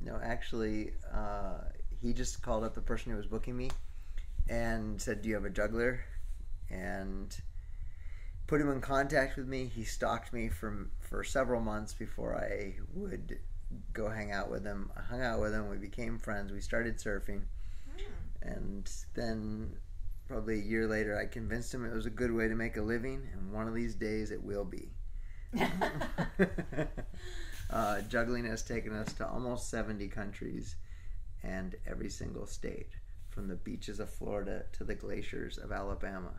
No, actually, he just called up the person who was booking me and said, "Do you have a juggler?" And put him in contact with me. He stalked me for several months before I would go hang out with him. I hung out with him. We became friends. We started surfing. And then probably a year later, I convinced him it was a good way to make a living, and one of these days it will be. Juggling has taken us to almost 70 countries and every single state, from the beaches of Florida to the glaciers of Alabama.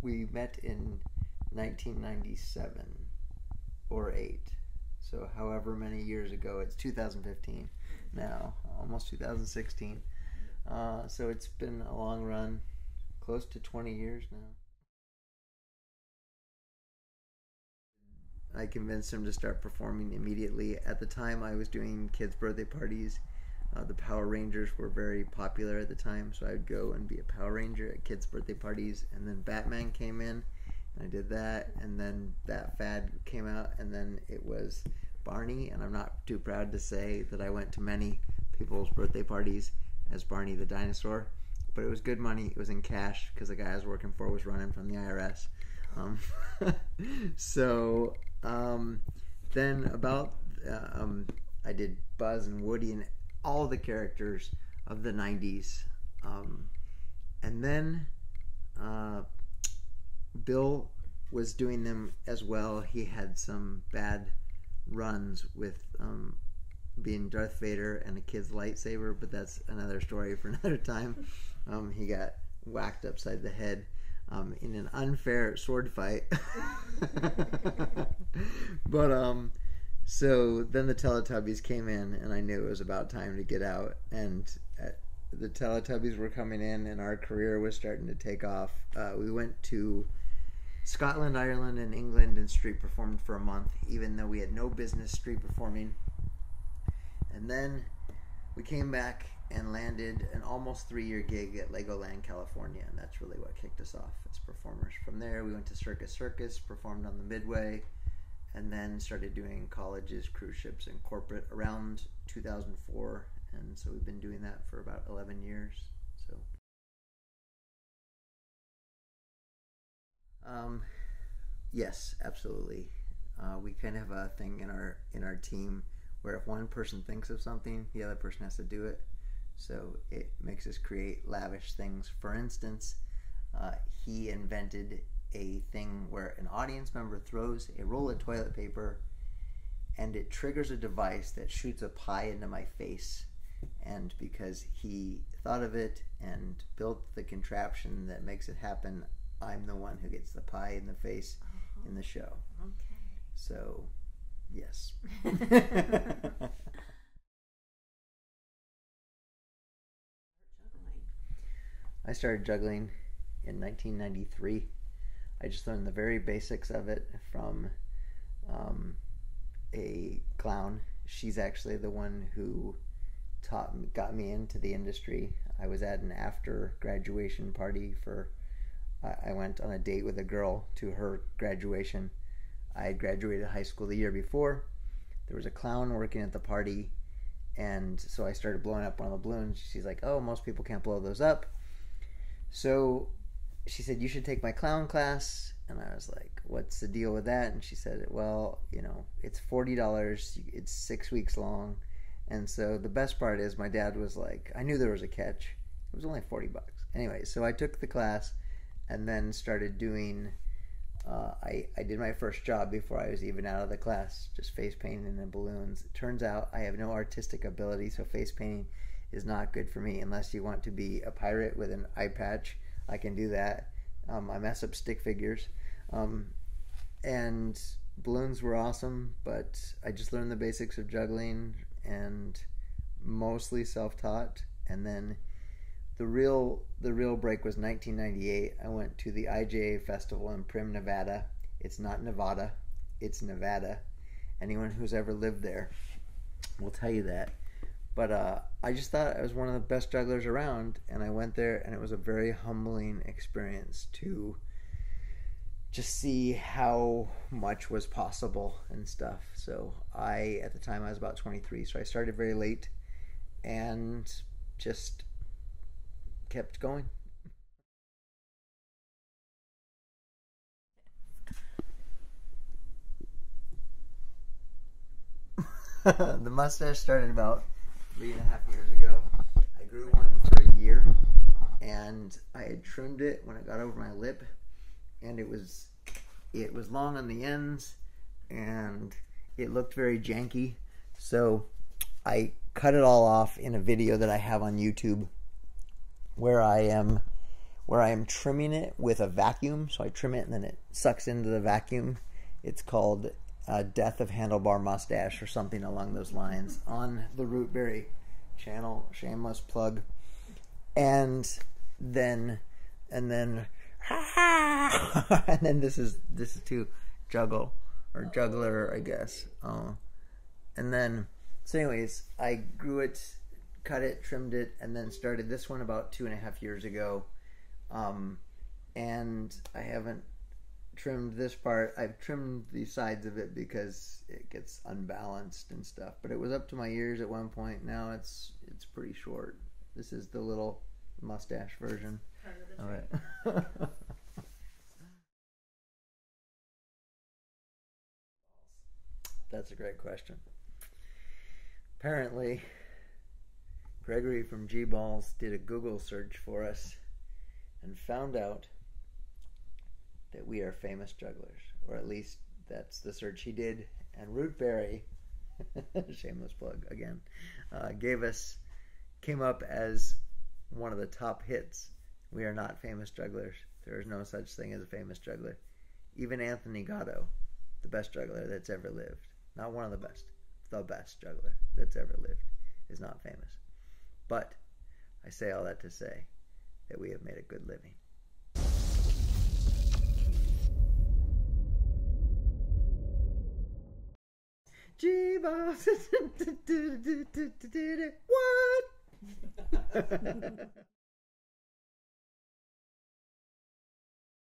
We met in 1997 or 8. So however many years ago, it's 2015 now, almost 2016. So it's been a long run, close to 20 years now. I convinced him to start performing immediately. At the time, I was doing kids' birthday parties. The Power Rangers were very popular at the time, so I would go and be a Power Ranger at kids' birthday parties. And then Batman came in, and I did that. And then that fad came out, and then it was Barney. And I'm not too proud to say that I went to many people's birthday parties as Barney the dinosaur, but it was good money. It was in cash because the guy I was working for was running from the IRS. Then about I did Buzz and Woody and all the characters of the 90s. And then Bill was doing them as well. He had some bad runs with being Darth Vader and a kid's lightsaber, but that's another story for another time. He got whacked upside the head in an unfair sword fight. But so then the Teletubbies came in, and I knew it was about time to get out. And the Teletubbies were coming in, and our career was starting to take off. We went to Scotland, Ireland, and England and street performed for a month, even though we had no business street performing. And then we came back and landed an almost 3-year gig at Legoland, California, and that's really what kicked us off as performers. From there, we went to Circus Circus, performed on the Midway, and then started doing colleges, cruise ships, and corporate around 2004. And so we've been doing that for about 11 years. So, yes, absolutely. We kind of have a thing in our team where if one person thinks of something, the other person has to do it. So it makes us create lavish things. For instance, he invented a thing where an audience member throws a roll of toilet paper and it triggers a device that shoots a pie into my face. And because he thought of it and built the contraption that makes it happen, I'm the one who gets the pie in the face in the show. Okay. So, yes. I started juggling in 1993. I just learned the very basics of it from a clown. She's actually the one who got me into the industry. I was at an after graduation party for I went on a date with a girl to her graduation. I had graduated high school the year before. There was a clown working at the party, and so I started blowing up one of the balloons. She's like, "Oh, most people can't blow those up." So she said, "You should take my clown class." And I was like, "What's the deal with that?" And she said, "Well, it's $40. It's 6 weeks long." And so the best part is my dad was like, I knew there was a catch. It was only $40. Anyway, so I took the class and then started doing, I did my first job before I was even out of the class, just face painting and balloons. It turns out I have no artistic ability, so face painting is not good for me unless you want to be a pirate with an eye patch. I can do that. I mess up stick figures. And balloons were awesome, but I just learned the basics of juggling and mostly self-taught. And then the real break was 1998. I went to the IJA festival in Primm, Nevada. It's not Nevada, it's Nevada. Anyone who's ever lived there will tell you that. But I just thought I was one of the best jugglers around, and I went there, and it was a very humbling experience to just see how much was possible and stuff. So at the time I was about 23, so I started very late and just kept going. The mustache started about 3.5 years ago. I grew one for a year, and I had trimmed it when it got over my lip, and it was long on the ends, and it looked very janky. So I cut it all off in a video that I have on YouTube, where I am trimming it with a vacuum. So I trim it and then it sucks into the vacuum. It's called Death of Handlebar Mustache or something along those lines on the Rootberry channel. Shameless plug. And then and then this is to juggle or juggler, I guess. And then so anyways, I grew it, cut it, trimmed it, and then started this one about 2.5 years ago. And I haven't trimmed this part. I've trimmed the sides of it because it gets unbalanced and stuff, but it was up to my ears at one point. Now it's pretty short. This is the little mustache version of it. That's a great question. Apparently Gregory from Gballz did a Google search for us and found out that we are famous jugglers, or at least that's the search he did. And Rootberry, shameless plug again, came up as one of the top hits. We are not famous jugglers. There is no such thing as a famous juggler. Even Anthony Gatto, the best juggler that's ever lived, not one of the best juggler that's ever lived, is not famous. But I say all that to say that we have made a good living. What?